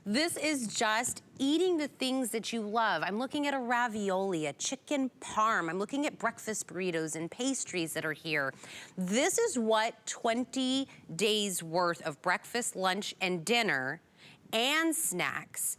This is just eating the things that you love. I'm looking at a ravioli, a chicken parm. I'm looking at breakfast burritos and pastries that are here. This is what 20 days worth of breakfast, lunch, and dinner and snacks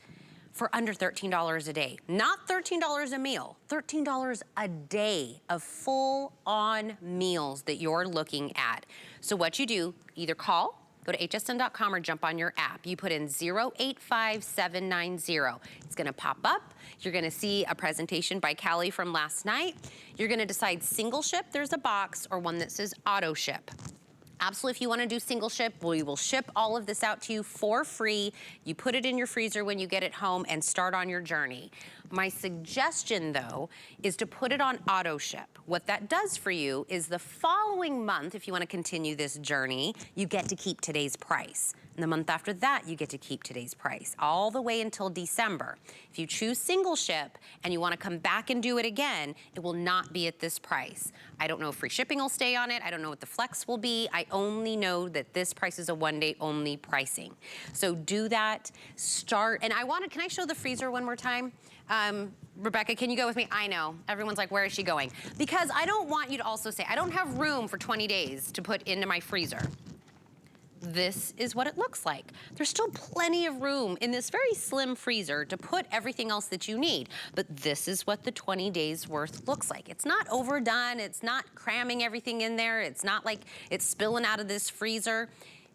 for under $13 a day. Not $13 a meal, $13 a day of full-on meals that you're looking at. So what you do, either call, go to hsn.com or jump on your app. You put in 085790. It's gonna pop up. You're gonna see a presentation by Callie from last night. You're gonna decide single ship, there's a box, or one that says auto ship. Absolutely, if you want to do single ship, we will ship all of this out to you for free. You put it in your freezer when you get it home and start on your journey. My suggestion, though, is to put it on auto ship. What that does for you is the following month, if you want to continue this journey, you get to keep today's price. And the month after that, you get to keep today's price, all the way until December. If you choose single ship and you want to come back and do it again, it will not be at this price. I don't know if free shipping will stay on it. I don't know what the flex will be. I only know that this price is a one-day only pricing. So do that, start, and can I show the freezer one more time? Rebecca, can you go with me? I know, everyone's like, where is she going? Because I don't want you to also say, I don't have room for 20 days to put into my freezer. This is what it looks like. There's still plenty of room in this very slim freezer to put everything else that you need, but this is what the 20 days worth looks like. It's not overdone, it's not cramming everything in there, it's not like it's spilling out of this freezer.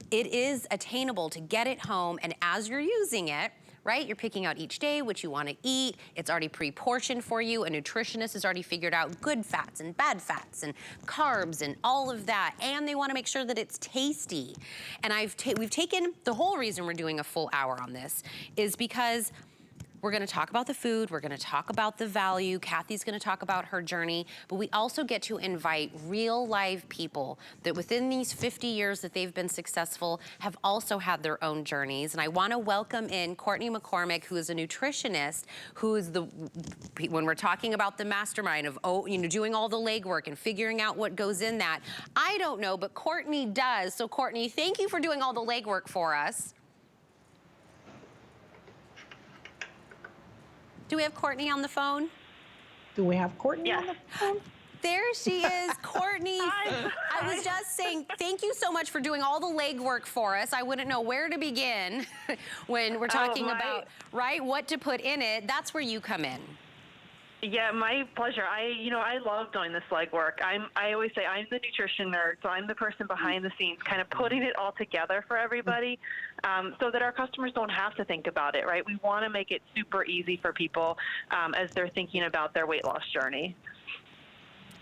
It is attainable to get it home, and as you're using it, right? You're picking out each day what you want to eat. It's already pre-portioned for you. A nutritionist has already figured out good fats and bad fats and carbs and all of that. And they want to make sure that it's tasty. And we've taken, the whole reason we're doing a full hour on this is because We're gonna talk about the food, we're gonna talk about the value, Kathy's gonna talk about her journey, but we also get to invite real live people that within these 50 years that they've been successful have also had their own journeys. And I wanna welcome in Courtney McCormick, who is a nutritionist, who is when we're talking about the mastermind of, doing all the legwork and figuring out what goes in that. I don't know, but Courtney does. So Courtney, thank you for doing all the legwork for us. Do we have Courtney on the phone? Do we have Courtney on the phone? There she is, Courtney. I was just saying, thank you so much for doing all the legwork for us. I wouldn't know where to begin when we're talking about, what to put in it. That's where you come in. Yeah, my pleasure. I love doing this legwork. I always say I'm the nutrition nerd, so I'm the person behind the scenes, kind of putting it all together for everybody, so that our customers don't have to think about it, right? We want to make it super easy for people as they're thinking about their weight loss journey.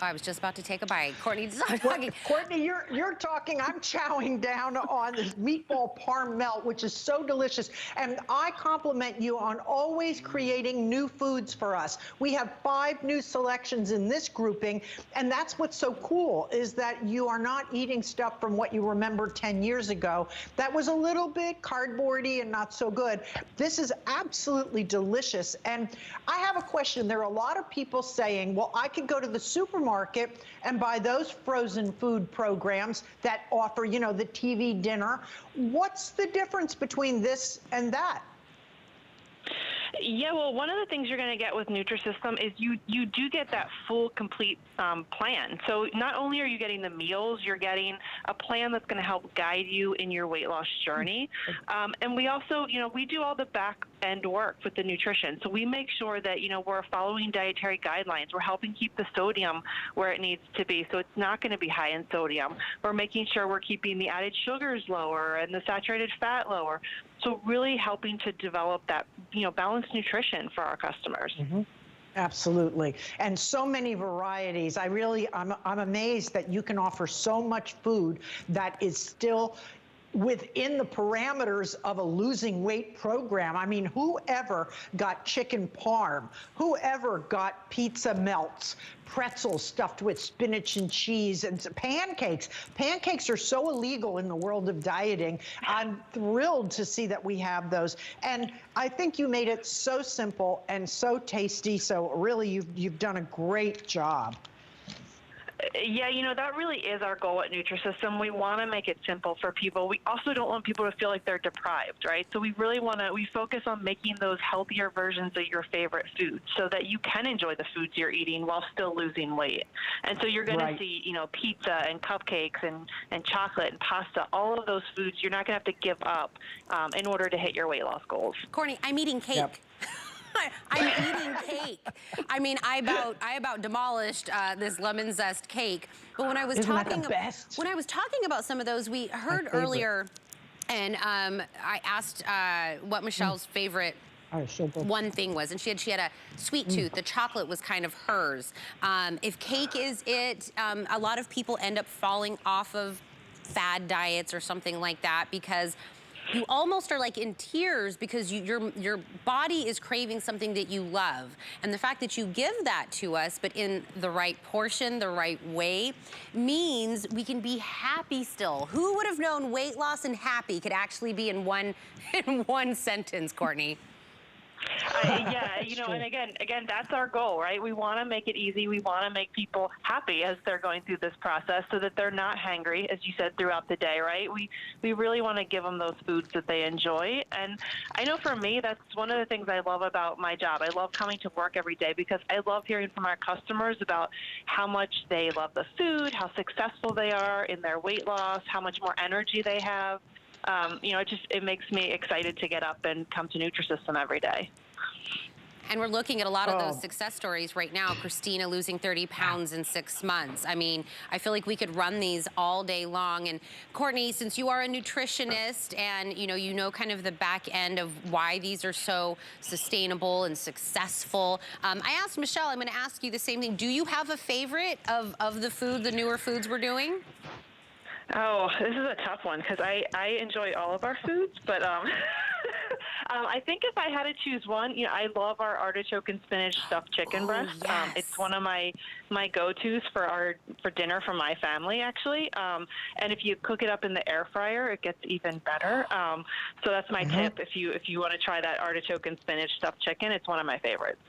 I was just about to take a bite. Courtney, stop talking. Courtney, you're talking. I'm chowing down on this meatball parm melt, which is so delicious. And I compliment you on always creating new foods for us. We have 5 new selections in this grouping. And that's what's so cool, is that you are not eating stuff from what you remember 10 years ago. That was a little bit cardboardy and not so good. This is absolutely delicious. And I have a question. There are a lot of people saying, well, I could go to the supermarket and buy those frozen food programs that offer, the TV dinner. What's the difference between this and that? Yeah, well, one of the things you're going to get with Nutrisystem is you do get that full, complete plan. So not only are you getting the meals, you're getting a plan that's going to help guide you in your weight loss journey. And we also, we do all the back end work with the nutrition. So we make sure that, we're following dietary guidelines. We're helping keep the sodium where it needs to be. So it's not going to be high in sodium. We're making sure we're keeping the added sugars lower and the saturated fat lower. So really helping to develop that, balanced nutrition for our customers. Mm-hmm. Absolutely. And so many varieties. I'm amazed that you can offer so much food that is still within the parameters of a losing weight program. I mean, whoever got chicken parm, whoever got pizza melts, pretzels stuffed with spinach and cheese, and pancakes. Pancakes are so illegal in the world of dieting. I'm thrilled to see that we have those. And I think you made it so simple and so tasty. So really, you've done a great job. Yeah, that really is our goal at Nutrisystem. We want to make it simple for people. We also don't want people to feel like they're deprived, right? So we really we focus on making those healthier versions of your favorite foods so that you can enjoy the foods you're eating while still losing weight. And so you're going to see, pizza and cupcakes and chocolate and pasta, all of those foods you're not going to have to give up in order to hit your weight loss goals. Courtney, I'm eating cake. Yep. I'm eating cake. I mean, I about demolished this lemon zest cake. But when I was talking about some of those, we heard earlier, and I asked what Michelle's favorite one thing was, and she had a sweet tooth. The chocolate was kind of hers. If cake is it, a lot of people end up falling off of fad diets or something like that because you almost are like in tears because your body is craving something that you love. And the fact that you give that to us, but in the right portion, the right way, means we can be happy still. Who would have known weight loss and happy could actually be in one sentence, Courtney? Yeah, and again, that's our goal, right? We want to make it easy. We want to make people happy as they're going through this process so that they're not hangry, as you said, throughout the day, right? We really want to give them those foods that they enjoy. And I know for me, that's one of the things I love about my job. I love coming to work every day because I love hearing from our customers about how much they love the food, how successful they are in their weight loss, how much more energy they have. It makes me excited to get up and come to Nutrisystem every day. And we're looking at a lot of those success stories right now. Christina losing 30 pounds in 6 months. I mean, I feel like we could run these all day long. And Courtney, since you are a nutritionist and you know kind of the back end of why these are so sustainable and successful, I asked Michelle, I'm going to ask you the same thing. Do you have a favorite of the newer foods we're doing? Oh, this is a tough one because I enjoy all of our foods, but I think if I had to choose one, you know, I love our artichoke and spinach stuffed chicken breast. Yes. It's one of my go-tos for dinner for my family, actually. And if you cook it up in the air fryer, it gets even better. So that's my tip if you want to try that artichoke and spinach stuffed chicken. It's one of my favorites.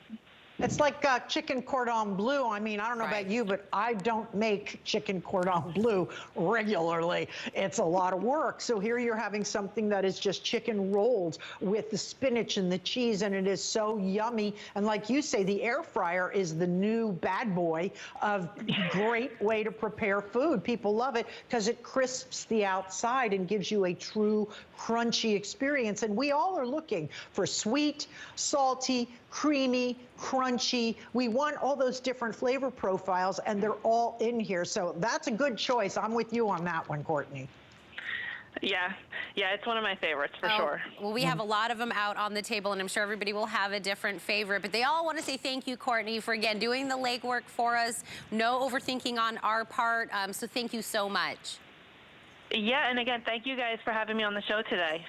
It's like chicken cordon bleu. I mean, I don't know about you, but I don't make chicken cordon bleu regularly. It's a lot of work. So here you're having something that is just chicken rolled with the spinach and the cheese, and it is so yummy. And like you say, the air fryer is the new bad boy of great way to prepare food. People love it because it crisps the outside and gives you a true crunchy experience. And we all are looking for sweet, salty, creamy, crunchy. We want all those different flavor profiles, and they're all in here. So that's a good choice. I'm with you on that one, Courtney. Yeah, it's one of my favorites for sure. Well, we have a lot of them out on the table, and I'm sure everybody will have a different favorite. But they all want to say thank you, Courtney, for, again, doing the legwork for us. No overthinking on our part. So thank you so much. Yeah, and again, thank you guys for having me on the show today.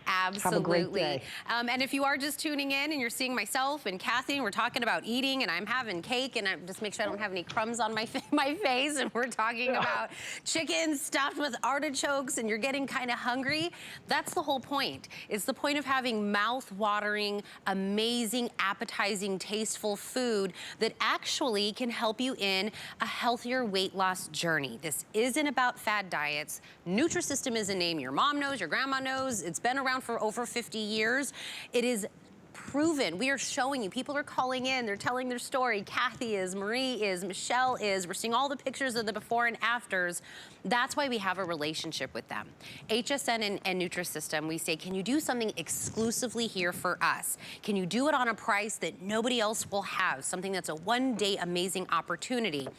Absolutely. Have a great day. And if you are just tuning in and you're seeing myself and Kathy, and we're talking about eating, and I'm having cake, and I just make sure I don't have any crumbs on my face, and we're talking about chicken stuffed with artichokes, and you're getting kind of hungry, that's the whole point. It's the point of having mouth-watering, amazing, appetizing, tasteful food that actually can help you in a healthier weight loss journey. This isn't about fad diets. Nutrisystem is a name your mom knows, your grandma knows. It's been around for over 50 years. It is proven. We are showing you. People are calling in. They're telling their story. Kathy is, Marie is, Michelle is. We're seeing all the pictures of the before and afters. That's why we have a relationship with them. HSN and Nutrisystem, we say, can you do something exclusively here for us? Can you do it on a price that nobody else will have? Something that's a one-day amazing opportunity?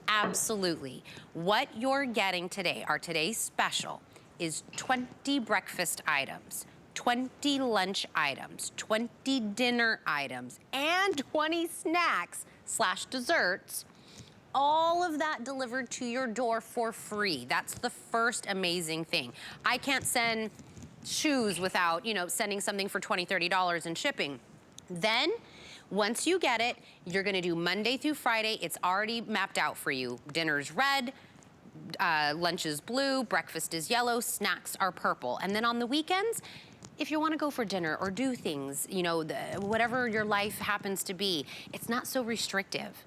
Absolutely. What you're getting today, our today's special, is 20 breakfast items, 20 lunch items, 20 dinner items, and 20 snacks/desserts. All of that delivered to your door for free. That's the first amazing thing. I can't send shoes without, you know, sending something for $20, $30 in shipping. Then, once you get it, you're gonna do Monday through Friday. It's already mapped out for you. Dinner's red, lunch is blue, breakfast is yellow, snacks are purple. And then on the weekends, if you want to go for dinner or do things, you know, whatever your life happens to be, it's not so restrictive.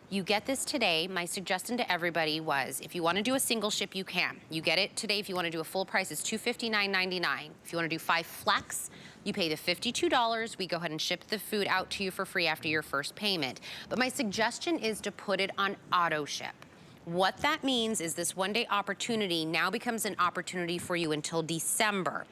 You get this today. My suggestion to everybody was, if you want to do a single ship, you can. You get it today. If you want to do a full price, it's $259.99. If you want to do 5 flex, you pay the $52. We go ahead and ship the food out to you for free after your first payment. But my suggestion is to put it on auto ship. What that means is this one-day opportunity now becomes an opportunity for you until December.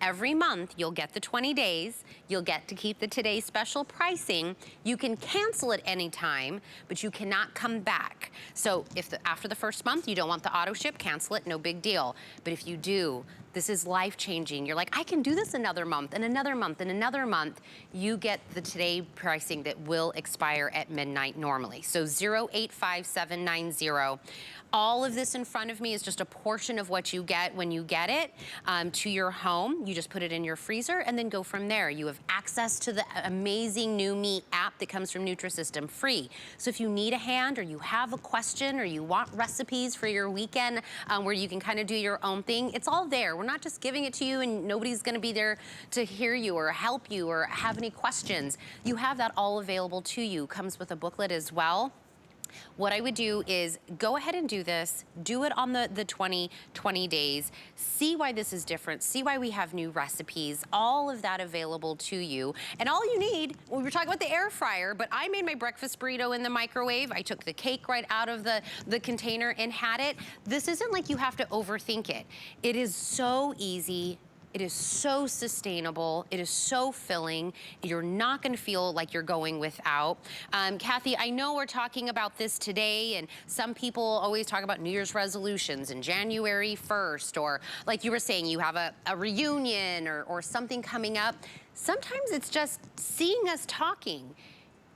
Every month, you'll get the 20 days. You'll get to keep the today's special pricing. You can cancel at any time, but you cannot come back. So if after the first month, you don't want the auto ship, cancel it, no big deal. But if you do, this is life-changing. You're like, I can do this another month and another month and another month. You get the today pricing that will expire at midnight normally. So 085790. All of this in front of me is just a portion of what you get when you get it to your home. You just put it in your freezer and then go from there. You have access to the amazing New Me app that comes from Nutrisystem free. So if you need a hand or you have a question or you want recipes for your weekend where you can kind of do your own thing, it's all there. We're not just giving it to you and nobody's gonna be there to hear you or help you or have any questions. You have that all available to you. Comes with a booklet as well. What I would do is go ahead and do this, do it on the 20 days, see why this is different, see why we have new recipes, all of that available to you. And all you need, we were talking about the air fryer, but I made my breakfast burrito in the microwave. I took the cake right out of the container and had it. This isn't like you have to overthink it. It is so easy. It is so sustainable. It is so filling. You're not gonna feel like you're going without. Kathy, I know we're talking about this today, and some people always talk about New Year's resolutions and January 1st, or like you were saying, you have a reunion or something coming up. Sometimes it's just seeing us talking,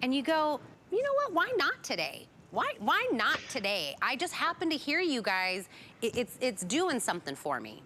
and you go, you know what, why not today? Why not today? I just happen to hear you guys. It's doing something for me.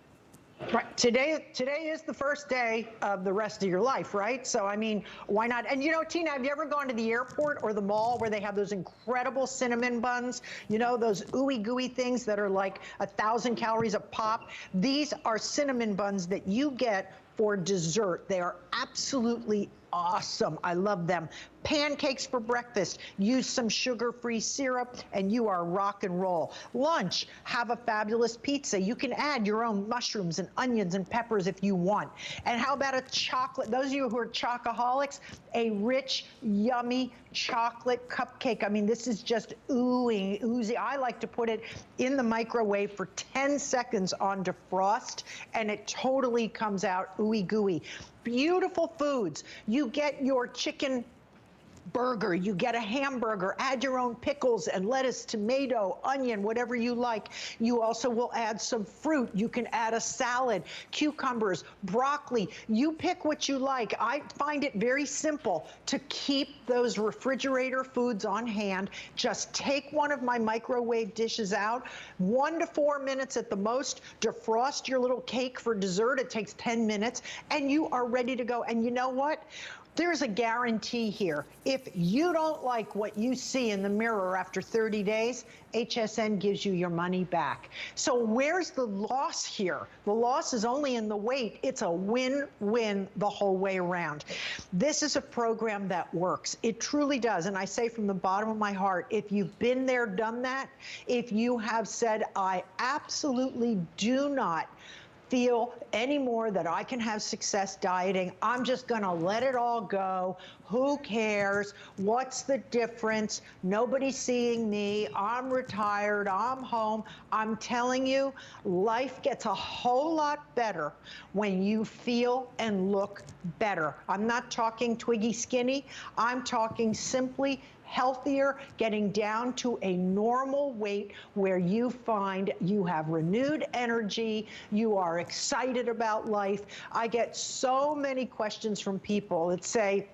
Right. Today is the first day of the rest of your life, right? So, I mean, why not? And you know, Tina, have you ever gone to the airport or the mall where they have those incredible cinnamon buns? You know, those ooey gooey things that are like 1,000 calories a pop? These are cinnamon buns that you get for dessert. They are absolutely awesome. I love them. Pancakes for breakfast. Use some sugar-free syrup and you are rock and roll. Lunch, have a fabulous pizza. You can add your own mushrooms and onions and peppers if you want. And how about a chocolate? Those of you who are chocoholics, a rich, yummy chocolate cupcake. I mean, this is just oozy. I like to put it in the microwave for 10 seconds on defrost and it totally comes out ooey gooey. Beautiful foods. You get your chicken burger, you get a hamburger, add your own pickles and lettuce, tomato, onion, whatever you like. You also will add some fruit. You can add a salad, cucumbers, broccoli. You pick what you like. I find it very simple to keep those refrigerator foods on hand. Just take one of my microwave dishes out, 1 to 4 minutes at the most, defrost your little cake for dessert. It takes 10 minutes and you are ready to go. And you know what? There's a guarantee here. If you don't like what you see in the mirror after 30 days, HSN gives you your money back. So where's the loss here? The loss is only in the weight. It's a win-win the whole way around. This is a program that works. It truly does. And I say from the bottom of my heart, if you've been there, done that, if you have said, I absolutely do not feel anymore that I can have success dieting, I'm just gonna let it all go. Who cares? What's the difference? Nobody's seeing me. I'm retired. I'm home. I'm telling you, life gets a whole lot better when you feel and look better. I'm not talking twiggy skinny. I'm talking simply healthier, getting down to a normal weight where you find you have renewed energy, you are excited about life. I get so many questions from people that say,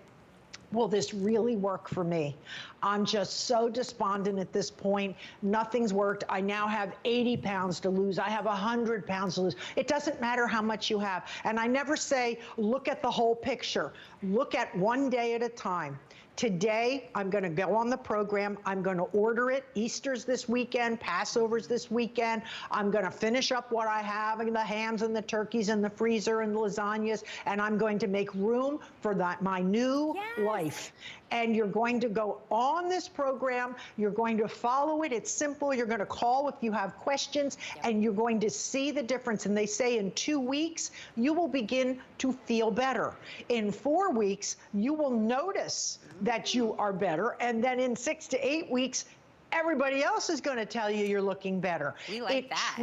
will this really work for me? I'm just so despondent at this point. Nothing's worked. I now have 80 pounds to lose. I have 100 pounds to lose. It doesn't matter how much you have. And I never say, look at the whole picture. Look at one day at a time. Today, I'm going to go on the program. I'm going to order it. Easter's this weekend. Passover's this weekend. I'm going to finish up what I have and the hams and the turkeys and the freezer and the lasagnas. And I'm going to make room for my new life. And you're going to go on this program. You're going to follow it. It's simple. You're going to call if you have questions, and you're going to see the difference. And they say in 2 weeks, you will begin to feel better. In 4 weeks, you will notice that you are better. And then in 6 to 8 weeks, everybody else is going to tell you you're looking better. We like that.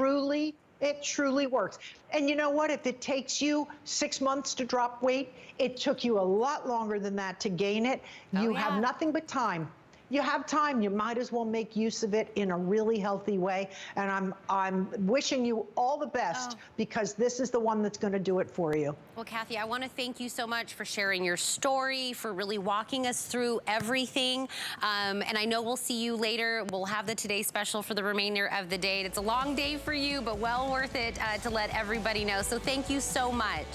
It truly works. And you know what? If it takes you 6 months to drop weight, it took you a lot longer than that to gain it. You have nothing but time. You have time. You might as well make use of it in a really healthy way. And I'm wishing you all the best because this is the one that's going to do it for you. Well, Kathy, I want to thank you so much for sharing your story, for really walking us through everything. And I know we'll see you later. We'll have the Today Special for the remainder of the day. It's a long day for you, but well worth it to let everybody know. So thank you so much.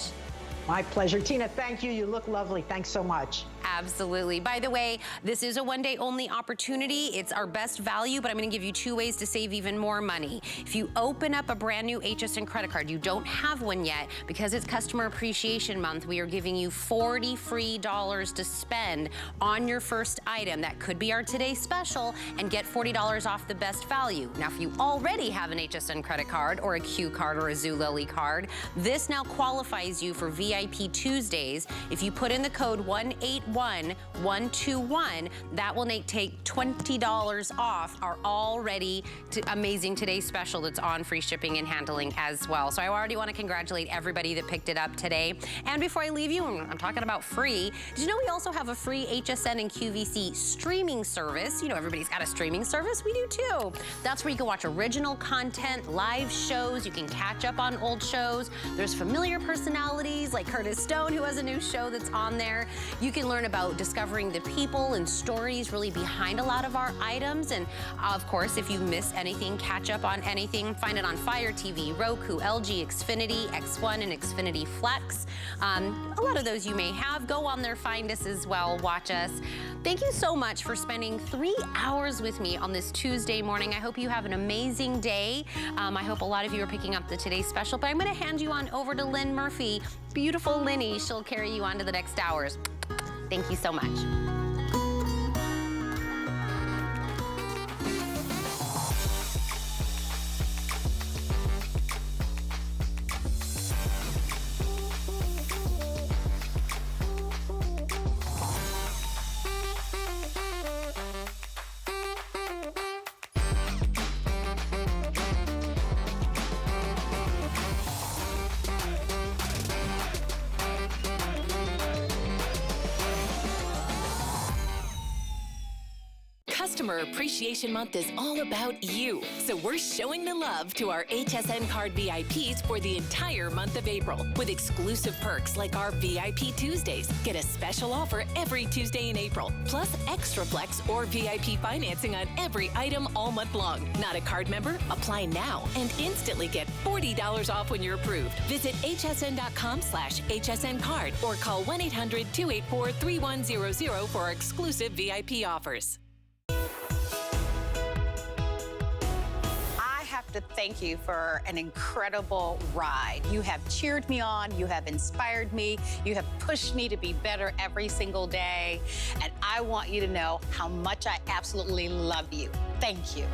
My pleasure. Tina, thank you. You look lovely. Thanks so much. Absolutely. By the way, this is a one-day only opportunity. It's our best value, but I'm going to give you 2 ways to save even more money. If you open up a brand new HSN credit card, you don't have one yet, because it's Customer Appreciation Month, we are giving you $40 free to spend on your first item. That could be our Today Special, and get $40 off the best value. Now, if you already have an HSN credit card or a Q card or a Zulily card, this now qualifies you for VIP Tuesdays. If you put in the code 181121, that will take $20 off our already amazing Today Special that's on free shipping and handling as well. So I already want to congratulate everybody that picked it up today. And before I leave you, I'm talking about free. Did you know we also have a free HSN and QVC streaming service? You know, everybody's got a streaming service. We do too. That's where you can watch original content, live shows. You can catch up on old shows. There's familiar personalities like Curtis Stone, who has a new show that's on there. You can learn learn about discovering the people and stories really behind a lot of our items. And of course, if you miss anything, catch up on anything, find it on Fire TV, Roku, LG, Xfinity, X1, and Xfinity Flex. A lot of those you may have. Go on there, find us as well, watch us. Thank you so much for spending 3 hours with me on this Tuesday morning. I hope you have an amazing day. I hope a lot of you are picking up the Today Special, but I'm going to hand you on over to Lynn Murphy. Beautiful Linny, she'll carry you on to the next hours. Thank you so much. Customer Appreciation Month is all about you, so we're showing the love to our HSN Card VIPs for the entire month of April with exclusive perks like our VIP Tuesdays. Get a special offer every Tuesday in April, plus Extra Flex or VIP financing on every item all month long. Not a card member? Apply now and instantly get $40 off when you're approved. Visit hsn.com/HSN Card or call 1-800-284-3100 for our exclusive VIP offers. To thank you for an incredible ride. You have cheered me on, you have inspired me, you have pushed me to be better every single day, and I want you to know how much I absolutely love you. Thank you.